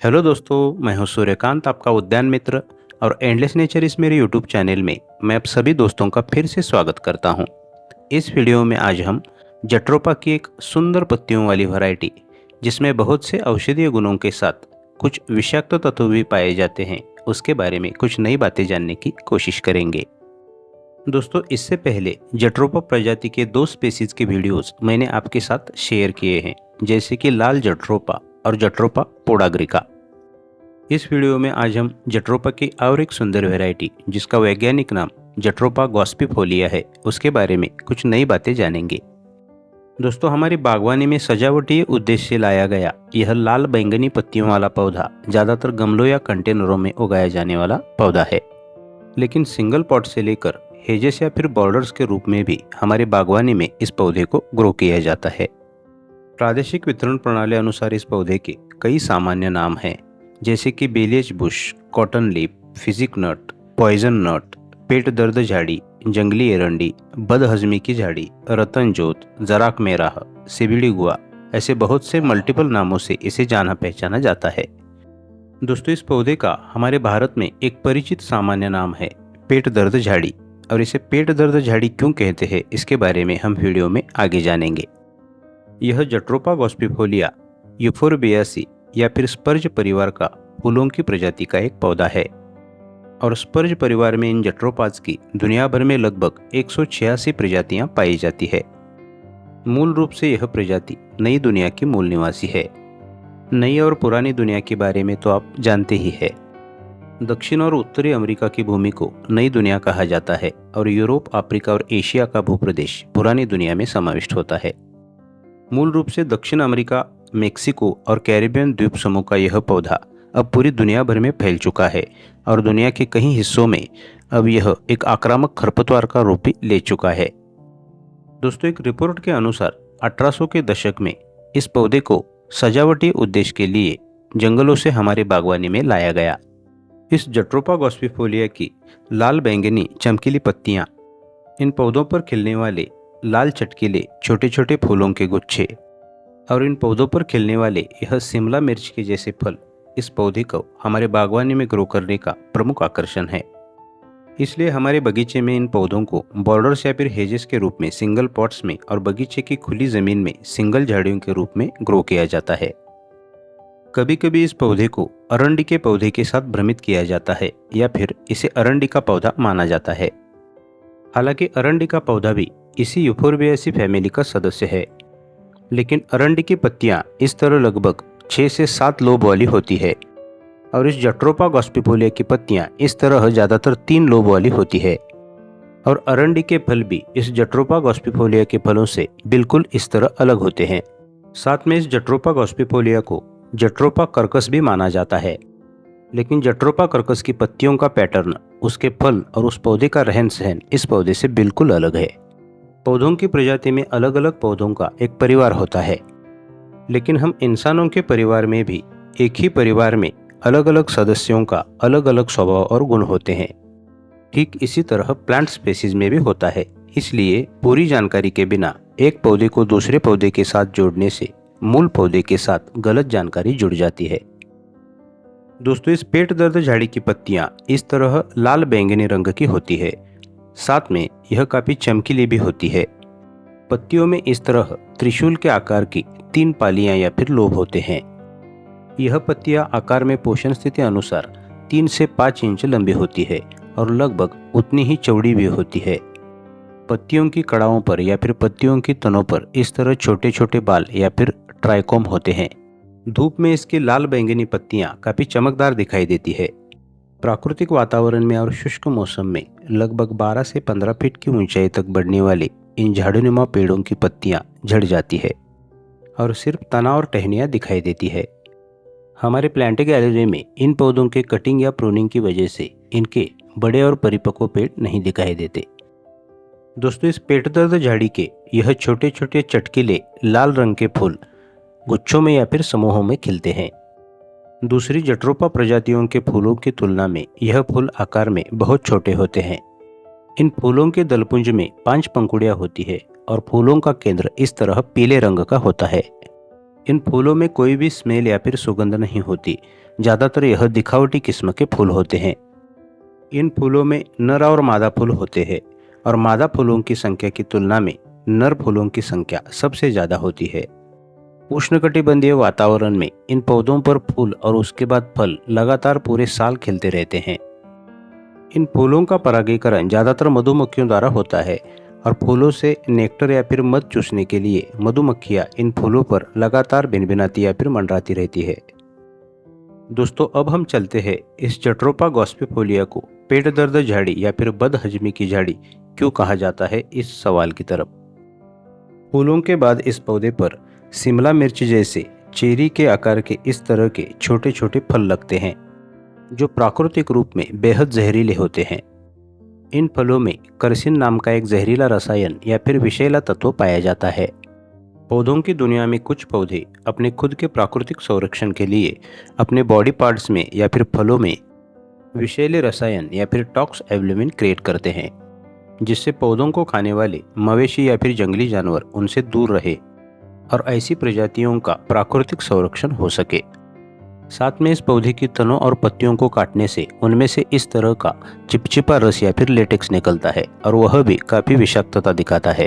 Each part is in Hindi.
हेलो दोस्तों, मैं हूं सूर्यकांत, आपका उद्यान मित्र। और एंडलेस नेचर इस मेरे यूट्यूब चैनल में मैं आप सभी दोस्तों का फिर से स्वागत करता हूं। इस वीडियो में आज हम जट्रोपा की एक सुंदर पत्तियों वाली वैरायटी, जिसमें बहुत से औषधीय गुणों के साथ कुछ विषाक्त तत्व भी पाए जाते हैं, उसके बारे में कुछ नई बातें जानने की कोशिश करेंगे। दोस्तों, इससे पहले जट्रोपा प्रजाति के 2 स्पीसीज के वीडियोस मैंने आपके साथ शेयर किए हैं, जैसे कि लाल जट्रोपा और जट्रोपा पोडाग्रिका। इस वीडियो में आज हम जट्रोपा की और एक सुंदर वैरायटी, जिसका वैज्ञानिक नाम जट्रोपा गॉस्पिफोलिया है, उसके बारे में कुछ नई बातें जानेंगे। दोस्तों, हमारी बागवानी में सजावटी उद्देश्य से लाया गया यह लाल बैंगनी पत्तियों वाला पौधा ज़्यादातर गमलों या कंटेनरों में उगाया जाने वाला पौधा है, लेकिन सिंगल पॉट से लेकर हेजेस या फिर बॉर्डर्स के रूप में भी हमारी बागवानी में इस पौधे को ग्रो किया जाता है। प्रादेशिक वितरण प्रणाली अनुसार इस पौधे के कई सामान्य नाम हैं, जैसे कि बेलियज बुश, कॉटन लीफ, फिजिक नट, पॉइजन नट, पेट दर्द झाड़ी, जंगली एरंडी, बदहजमी की झाड़ी, रतन जोत, जराक मेराह, सिबिड़ी गुआ, ऐसे बहुत से मल्टीपल नामों से इसे जाना पहचाना जाता है। दोस्तों, इस पौधे का हमारे भारत में एक परिचित सामान्य नाम है पेट दर्द झाड़ी, और इसे पेट दर्द झाड़ी क्यों कहते हैं, इसके बारे में हम वीडियो में आगे जानेंगे। यह जट्रोपा गॉस्पिफोलिया यूफोरबियासी या फिर स्पर्ज परिवार का फूलों की प्रजाति का एक पौधा है, और स्पर्ज परिवार में इन जट्रोपाज की दुनिया भर में लगभग 186 प्रजातियां पाई जाती है। मूल रूप से यह प्रजाति नई दुनिया की मूल निवासी है। नई और पुरानी दुनिया के बारे में तो आप जानते ही है। दक्षिण और उत्तरी अमेरिका की भूमि को नई दुनिया कहा जाता है, और यूरोप, अफ्रीका और एशिया का भूप्रदेश पुरानी दुनिया में समाविष्ट होता है। मूल रूप से दक्षिण अमेरिका, मेक्सिको और कैरिबियन द्वीप समूह का यह पौधा अब पूरी दुनिया भर में फैल चुका है, और दुनिया के कई हिस्सों में अब यह एक आक्रामक खरपतवार का रूप भी ले चुका है। दोस्तों, एक रिपोर्ट के अनुसार 1800 के दशक में इस पौधे को सजावटी उद्देश्य के लिए जंगलों से हमारी बागवानी में लाया गया। इस जट्रोपा गॉस्पिफोलिया की लाल बैंगनी चमकीली पत्तियां, इन पौधों पर खिलने वाले लाल चटकीले छोटे छोटे फूलों के गुच्छे, और इन पौधों पर खिलने वाले यह शिमला मिर्च के जैसे फल इस पौधे को हमारे बागवानी में ग्रो करने का प्रमुख आकर्षण है। इसलिए हमारे बगीचे में इन पौधों को बॉर्डर्स या फिर हेजेस के रूप में सिंगल पॉट्स में और बगीचे की खुली जमीन में सिंगल झाड़ियों के रूप में ग्रो किया जाता है। कभी कभी इस पौधे को अरंडी के पौधे के साथ भ्रमित किया जाता है, या फिर इसे अरंडी का पौधा माना जाता है। हालांकि अरंडी का पौधा भी इसी यूफोरबियासी फैमिली का सदस्य है, लेकिन अरंडी की पत्तियां इस तरह लगभग 6 से 7 लोब वाली होती है, और इस जट्रोपा गॉस्पिफोलिया की पत्तियां इस तरह ज़्यादातर 3 लोब वाली होती है। और अरंडी के फल भी इस जट्रोपा गॉस्पिफोलिया के फलों से बिल्कुल इस तरह अलग होते हैं। साथ में इस जट्रोपा गॉस्पिफोलिया को जट्रोपा कर्कस भी माना जाता है, लेकिन जट्रोपा कर्कस की पत्तियों का पैटर्न, उसके फल और उस पौधे का रहन सहन इस पौधे से बिल्कुल अलग है। पौधों की प्रजाति में अलग अलग पौधों का एक परिवार होता है, लेकिन हम इंसानों के परिवार में भी एक ही परिवार में अलग अलग सदस्यों का अलग अलग स्वभाव और गुण होते हैं। ठीक इसी तरह प्लांट स्पीसीज में भी होता है। इसलिए पूरी जानकारी के बिना एक पौधे को दूसरे पौधे के साथ जोड़ने से मूल पौधे के साथ गलत जानकारी जुड़ जाती है। दोस्तों, इस पेट दर्द झाड़ी की पत्तियां इस तरह लाल बैंगनी रंग की होती है। साथ में यह काफी चमकीली भी होती है। पत्तियों में इस तरह त्रिशूल के आकार की 3 पालियां या फिर लोब होते हैं। यह पत्तियां आकार में पोषण स्थिति अनुसार 3 से 5 इंच लंबी होती है, और लगभग उतनी ही चौड़ी भी होती है। पत्तियों की कड़ाओं पर या फिर पत्तियों की तनों पर इस तरह छोटे छोटे बाल या फिर ट्राइकोम होते हैं। धूप में इसकी लाल बैंगनी पत्तियां काफी चमकदार दिखाई देती है। प्राकृतिक वातावरण में और शुष्क मौसम में लगभग 12 से 15 फीट की ऊंचाई तक बढ़ने वाले इन झाड़ीनुमा पेड़ों की पत्तियां झड़ जाती है, और सिर्फ तना और टहनियां दिखाई देती है। हमारे प्लांट गैलरी में इन पौधों के कटिंग या प्रूनिंग की वजह से इनके बड़े और परिपक्व पेड़ नहीं दिखाई देते। दोस्तों, इस पेट दर्द झाड़ी के यह छोटे छोटे चटकीले लाल रंग के फूल गुच्छों में या फिर समूहों में खिलते हैं। दूसरी जट्रोपा प्रजातियों के फूलों की तुलना में यह फूल आकार में बहुत छोटे होते हैं। इन फूलों के दलपुंज में 5 पंखुड़ियां होती है, और फूलों का केंद्र इस तरह पीले रंग का होता है। इन फूलों में कोई भी स्मेल या फिर सुगंध नहीं होती, ज़्यादातर यह दिखावटी किस्म के फूल होते हैं। इन फूलों में नर और मादा फूल होते हैं और मादा फूलों की संख्या की तुलना में नर फूलों की संख्या सबसे ज़्यादा होती है। उष्णकटिबंधीय वातावरण में इन पौधों पर फूल और उसके बाद फल लगातार पूरे साल खिलते रहते हैं। इन फूलों का परागीकरण ज़्यादातर मधुमक्खियों द्वारा होता है और फूलों से नेक्टर या फिर मध चूसने के लिए मधुमक्खियाँ इन फूलों पर लगातार भिनभिनाती या फिर मंडराती रहती है। दोस्तों, अब हम चलते हैं इस जट्रोपा गॉस्पिफोलिया को पेट दर्द झाड़ी या फिर बदहजमी की झाड़ी क्यों कहा जाता है इस सवाल की तरफ। फूलों के बाद इस पौधे पर शिमला मिर्च जैसे चेरी के आकार के इस तरह के छोटे छोटे फल लगते हैं जो प्राकृतिक रूप में बेहद जहरीले होते हैं। इन फलों में कर्सिन नाम का एक जहरीला रसायन या फिर विषैला तत्व पाया जाता है। पौधों की दुनिया में कुछ पौधे अपने खुद के प्राकृतिक संरक्षण के लिए अपने बॉडी पार्ट्स में या फिर फलों में विषैले रसायन या फिर टॉक्स एब्लुमिन क्रिएट करते हैं, जिससे पौधों को खाने वाले मवेशी या फिर जंगली जानवर उनसे दूर रहे और ऐसी प्रजातियों का प्राकृतिक संरक्षण हो सके। साथ में इस पौधे की तनों और पत्तियों को काटने से उनमें से इस तरह का चिपचिपा रस या फिर लेटेक्स निकलता है और वह भी काफी विषाक्तता दिखाता है।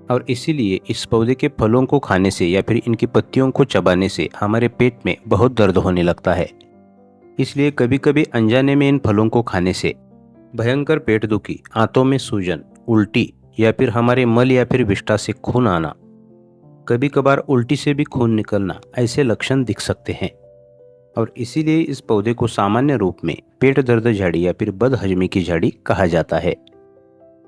और इसीलिए इस पौधे के फलों को खाने से या फिर इनकी पत्तियों को चबाने से हमारे पेट में बहुत दर्द होने लगता है। इसलिए कभी कभी अनजाने में इन फलों को खाने से भयंकर पेट दुखी, आंतों में सूजन, उल्टी या फिर हमारे मल या फिर विष्ठा से खून आना, कभी कभार उल्टी से भी खून निकलना, ऐसे लक्षण दिख सकते हैं। और इसीलिए इस पौधे को सामान्य रूप में पेट दर्द झाड़ी या फिर बदहजमी की झाड़ी कहा जाता है।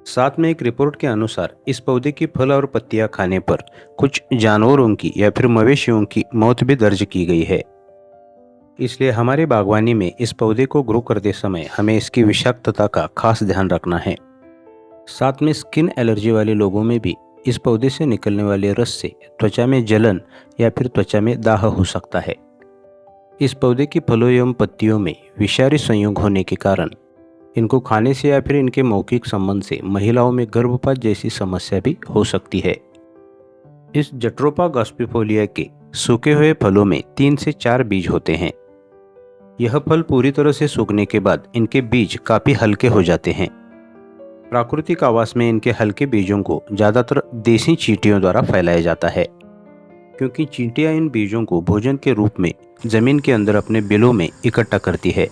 साथ में एक रिपोर्ट के अनुसार इस पौधे की फल और पत्तियां खाने पर कुछ जानवरों की या फिर मवेशियों की मौत भी दर्ज की गई है। इसलिए हमारे बागवानी में इस पौधे को ग्रो करते समय हमें इसकी विषाक्तता का खास ध्यान रखना है। साथ में स्किन एलर्जी वाले लोगों में भी इस पौधे से निकलने वाले रस से त्वचा में जलन या फिर त्वचा में दाह हो सकता है। इस पौधे की फलों एवं पत्तियों में विषारी संयोग होने के कारण इनको खाने से या फिर इनके मौखिक संबंध से महिलाओं में गर्भपात जैसी समस्या भी हो सकती है। इस जट्रोपा गॉस्पिफोलिया के सूखे हुए फलों में 3 से 4 बीज होते हैं। यह फल पूरी तरह से सूखने के बाद इनके बीज काफी हल्के हो जाते हैं। प्राकृतिक आवास में इनके हल्के बीजों को ज्यादातर देसी चींटियों द्वारा फैलाया जाता है, क्योंकि चींटियां इन बीजों को भोजन के रूप में जमीन के अंदर अपने बिलों में इकट्ठा करती है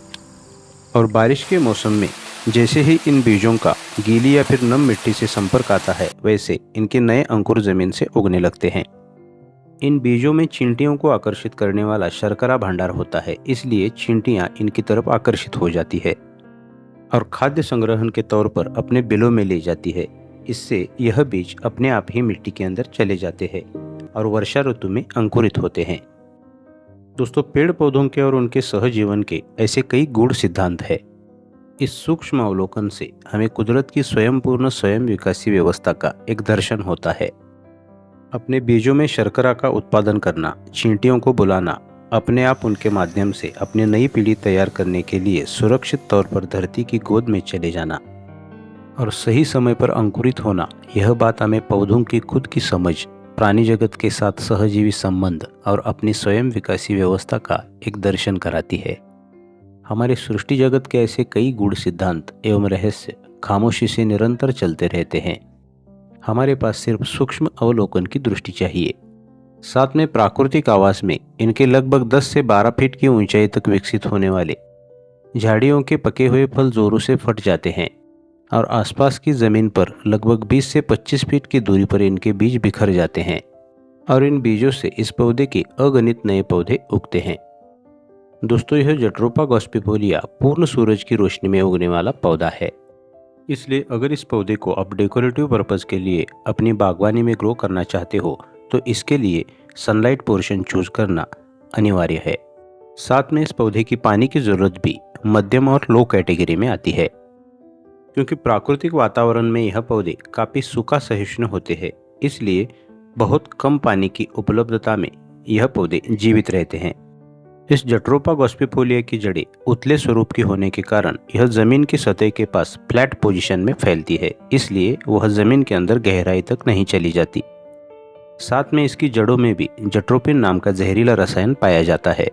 और बारिश के मौसम में जैसे ही इन बीजों का गीली या फिर नम मिट्टी से संपर्क आता है, वैसे इनके नए अंकुर जमीन से उगने लगते हैं। इन बीजों में चींटियों को आकर्षित करने वाला शर्करा भंडार होता है, इसलिए चींटियां इनकी तरफ आकर्षित हो जाती है और खाद्य संग्रहण के तौर पर अपने बिलों में ले जाती है। इससे यह बीज अपने आप ही मिट्टी के अंदर चले जाते हैं और वर्षा ऋतु में अंकुरित होते हैं। दोस्तों, पेड़ पौधों के और उनके सहजीवन के ऐसे कई गूढ़ सिद्धांत हैं। इस सूक्ष्म अवलोकन से हमें कुदरत की स्वयंपूर्ण स्वयं विकासी व्यवस्था का एक दर्शन होता है। अपने बीजों में शर्करा का उत्पादन करना, चींटियों को बुलाना, अपने आप उनके माध्यम से अपनी नई पीढ़ी तैयार करने के लिए सुरक्षित तौर पर धरती की गोद में चले जाना और सही समय पर अंकुरित होना, यह बात हमें पौधों की खुद की समझ, प्राणी जगत के साथ सहजीवी संबंध और अपनी स्वयं विकासी व्यवस्था का एक दर्शन कराती है। हमारे सृष्टि जगत के ऐसे कई गूढ़ सिद्धांत एवं रहस्य खामोशी से निरंतर चलते रहते हैं। हमारे पास सिर्फ सूक्ष्म अवलोकन की दृष्टि चाहिए। साथ में प्राकृतिक आवास में इनके लगभग 10 से 12 फीट की ऊंचाई तक विकसित होने वाले झाड़ियों के पके हुए फल जोरों से फट जाते हैं और आसपास की जमीन पर लगभग 20 से 25 फीट की दूरी पर इनके बीज बिखर जाते हैं और इन बीजों से इस पौधे के अगणित नए पौधे उगते हैं। दोस्तों, यह जट्रोपा गॉस्पिफोलिया पूर्ण सूरज की रोशनी में उगने वाला पौधा है। इसलिए अगर इस पौधे को आप डेकोरेटिव पर्पज के लिए अपनी बागवानी में ग्रो करना चाहते हो तो इसके लिए सनलाइट पोर्शन चूज करना अनिवार्य है। साथ में इस पौधे की पानी की जरूरत भी मध्यम और लो कैटेगरी में आती है, क्योंकि प्राकृतिक वातावरण में यह पौधे काफ़ी सूखा सहिष्णु होते हैं। इसलिए बहुत कम पानी की उपलब्धता में यह पौधे जीवित रहते हैं। इस जट्रोपा गॉस्पिफोलिया की जड़ें उतले स्वरूप की होने के कारण यह जमीन की सतह के पास फ्लैट पोजीशन में फैलती है, इसलिए वह जमीन के अंदर गहराई तक नहीं चली जाती। साथ में इसकी जड़ों में भी जट्रोपिन नाम का जहरीला रसायन पाया जाता है।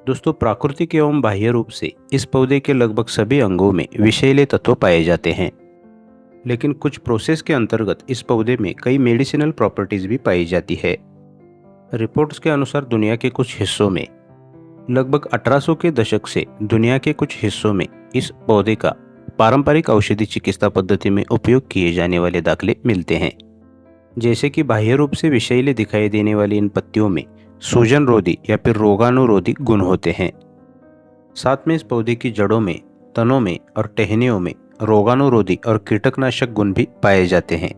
दोस्तों, प्राकृतिक एवं बाह्य रूप से इस पौधे के लगभग सभी अंगों में विषैले तत्व पाए जाते हैं, लेकिन कुछ प्रोसेस के अंतर्गत इस पौधे में कई मेडिसिनल प्रॉपर्टीज भी पाई जाती है। रिपोर्ट्स के अनुसार दुनिया के कुछ हिस्सों में लगभग 1800 के दशक से दुनिया के कुछ हिस्सों में इस पौधे का पारंपरिक औषधि चिकित्सा पद्धति में उपयोग किए जाने वाले दाखले मिलते हैं। जैसे कि बाह्य रूप से विषैले दिखाई देने वाली इन पत्तियों में सूजन रोधी या फिर रोगाणुरोधी गुण होते हैं। साथ में इस पौधे की जड़ों में, तनों में और टहनियों में रोगाणुरोधी और कीटकनाशक गुण भी पाए जाते हैं।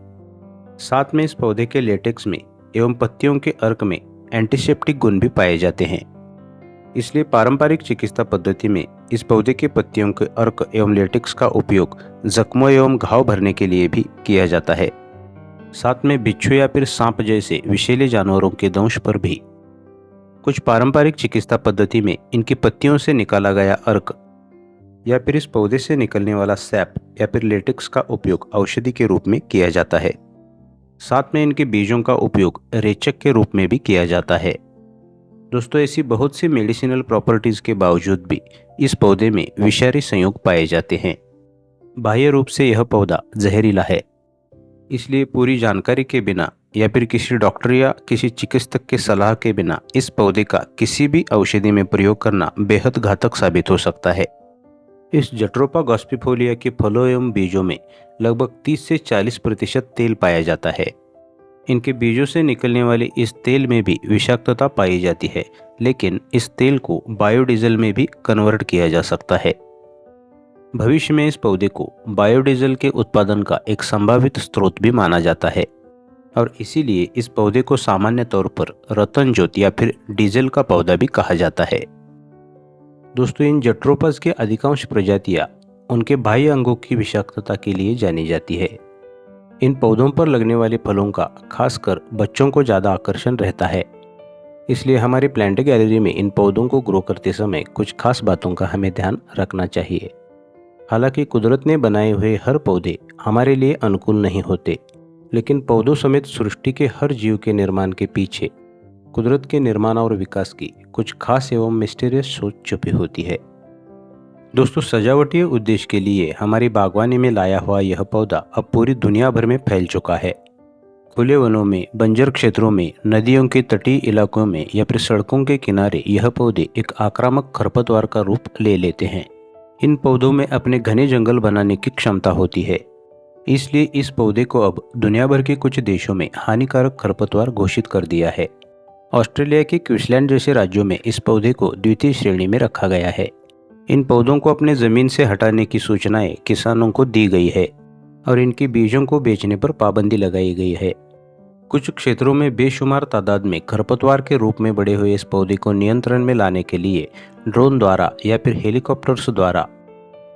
साथ में इस पौधे के लेटेक्स में एवं पत्तियों के अर्क में एंटीसेप्टिक गुण भी पाए जाते हैं। इसलिए पारंपरिक चिकित्सा पद्धति में इस पौधे के पत्तियों के अर्क एवं लेटेक्स का उपयोग जख्मों एवं घाव भरने के लिए भी किया जाता है। साथ में बिच्छू या फिर सांप जैसे विषैले जानवरों के दंश पर भी। कुछ पारंपरिक चिकित्सा पद्धति में इनकी पत्तियों से निकाला गया अर्क या फिर इस पौधे से निकलने वाला सैप या फिर लेटेक्स का उपयोग औषधि के रूप में किया जाता है। साथ में इनके बीजों का उपयोग रेचक के रूप में भी किया जाता है। दोस्तों, ऐसी बहुत सी मेडिसिनल प्रॉपर्टीज के बावजूद भी इस पौधे में विषारी संयोग पाए जाते हैं। बाह्य रूप से यह पौधा जहरीला है, इसलिए पूरी जानकारी के बिना या फिर किसी डॉक्टर या किसी चिकित्सक के सलाह के बिना इस पौधे का किसी भी औषधि में प्रयोग करना बेहद घातक साबित हो सकता है। इस जट्रोपा गॉस्पिफोलिया के फलों एवं बीजों में लगभग 30 से 40% तेल पाया जाता है। इनके बीजों से निकलने वाले इस तेल में भी विषाक्तता पाई जाती है, लेकिन इस तेल को बायोडीजल में भी कन्वर्ट किया जा सकता है। भविष्य में इस पौधे को बायोडीजल के उत्पादन का एक संभावित स्रोत भी माना जाता है और इसीलिए इस पौधे को सामान्य तौर पर रतन ज्योति या फिर डीजल का पौधा भी कहा जाता है। दोस्तों, इन जट्रोपस के अधिकांश प्रजातियां उनके बाह्य अंगों की विषाक्तता के लिए जानी जाती है। इन पौधों पर लगने वाले फलों का खासकर बच्चों को ज़्यादा आकर्षण रहता है, इसलिए हमारी प्लांट गैलरी में इन पौधों को ग्रो करते समय कुछ खास बातों का हमें ध्यान रखना चाहिए। हालांकि कुदरत ने बनाए हुए हर पौधे हमारे लिए अनुकूल नहीं होते, लेकिन पौधों समेत सृष्टि के हर जीव के निर्माण के पीछे कुदरत के निर्माण और विकास की कुछ खास एवं मिस्टीरियस सोच छुपी होती है। दोस्तों, सजावटीय उद्देश्य के लिए हमारी बागवानी में लाया हुआ यह पौधा अब पूरी दुनिया भर में फैल चुका है। खुले वनों में, बंजर क्षेत्रों में, नदियों के तटीय इलाकों में या फिर सड़कों के किनारे यह पौधे एक आक्रामक खरपतवार का रूप ले लेते हैं। इन पौधों में अपने घने जंगल बनाने की क्षमता होती है, इसलिए इस पौधे को अब दुनिया भर के कुछ देशों में हानिकारक खरपतवार घोषित कर दिया है। ऑस्ट्रेलिया के क्वींसलैंड जैसे राज्यों में इस पौधे को द्वितीय श्रेणी में रखा गया है। इन पौधों को अपने ज़मीन से हटाने की सूचनाएं किसानों को दी गई है और इनके बीजों को बेचने पर पाबंदी लगाई गई है। कुछ क्षेत्रों में बेशुमार तादाद में खरपतवार के रूप में बढ़े हुए इस पौधे को नियंत्रण में लाने के लिए ड्रोन द्वारा या फिर हेलीकॉप्टर्स द्वारा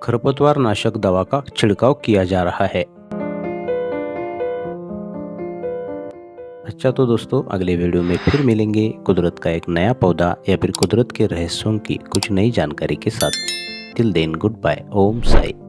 खरपतवार नाशक दवा का छिड़काव किया जा रहा है। अच्छा, तो दोस्तों, अगले वीडियो में फिर मिलेंगे कुदरत का एक नया पौधा या फिर कुदरत के रहस्यों की कुछ नई जानकारी के साथ। Till then, good bye. Om Sai.